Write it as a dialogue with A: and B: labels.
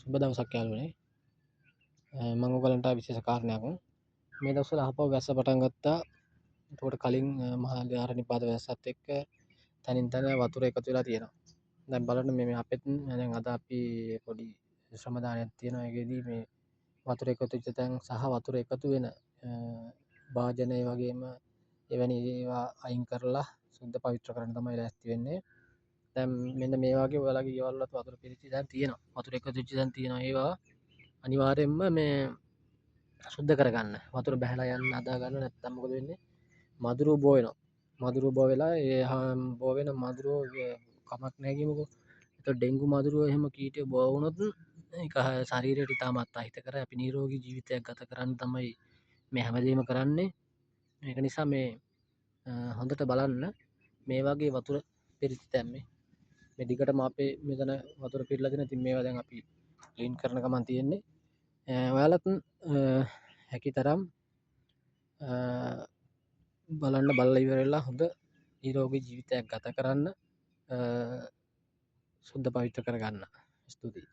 A: සුබ දවසක් යාළුවනේ. මම ඔයගලන්ට විශේෂ කාරණයක් මේ දවස්වල ආපහු වැස්ස පටන් ගත්තා. ඒකට කලින් මහා ආරණ්‍යපාත වැස්සත් එක්ක තනින් තන වතුර එකතු වෙලා තියෙනවා. දැන් බලන්න මේ අපෙත් දැන් අද අපි පොඩි ශ්‍රම දානයක් තියෙනවා. ඒකෙදී මේ වතුර එකතු වෙච්ච තැන් සහ වතුර එකතු වෙන භාජන ඒ වගේම එවැනි ඒවා අයින් කරලා සුද්ධ පවිත්‍ර කරන්න තමයි ලෑස්ති වෙන්නේ. දැන් මෙන්න මේ වගේ ඔයාලගේ ගෙවල් වලත් වතුර පිරිච්ච තැන් තියෙනවා. වතුර එකතු වෙච්ච තැන් තියෙනවා. ඒවා අනිවාර්යෙන්ම මේ සුද්ධ කරගන්න. වතුර බැහැලා යන්න හදා ගන්න නැත්නම් මොකද වෙන්නේ? මදුරුව බෝ වෙනවා. මදුරුව බෝ වෙලා ඒ බෝ වෙන මදුරුව කමක් නැහැ කියමුකෝ. ඒතකොට ඩෙන්ගු මදුරුව එහෙම කීටය බෝ වුණොත් ඒක ශරීරයට ඉතාමත් අහිතකර. අපි නිරෝගී ජීවිතයක් ගත කරන්න තමයි මේ හැමදේම කරන්නේ. ඒක නිසා මේ හොඳට බලන්න මේ වගේ වතුර පිරිච්ච තැන් මේ දිගටම අපේ මෙතන වතුර පිරලා තියෙන. ඉතින් මේවා දැන් අපි ක්ලීන් කරන ගමන් තියෙන්නේ. ඔයාලත් හැකි තරම් බලන්න බලලා ඉවරලා හොඳ නිරෝගී ජීවිතයක් ගත කරන්න සුද්ධ පවිත්‍ර කරගන්න. ස්තුතියි.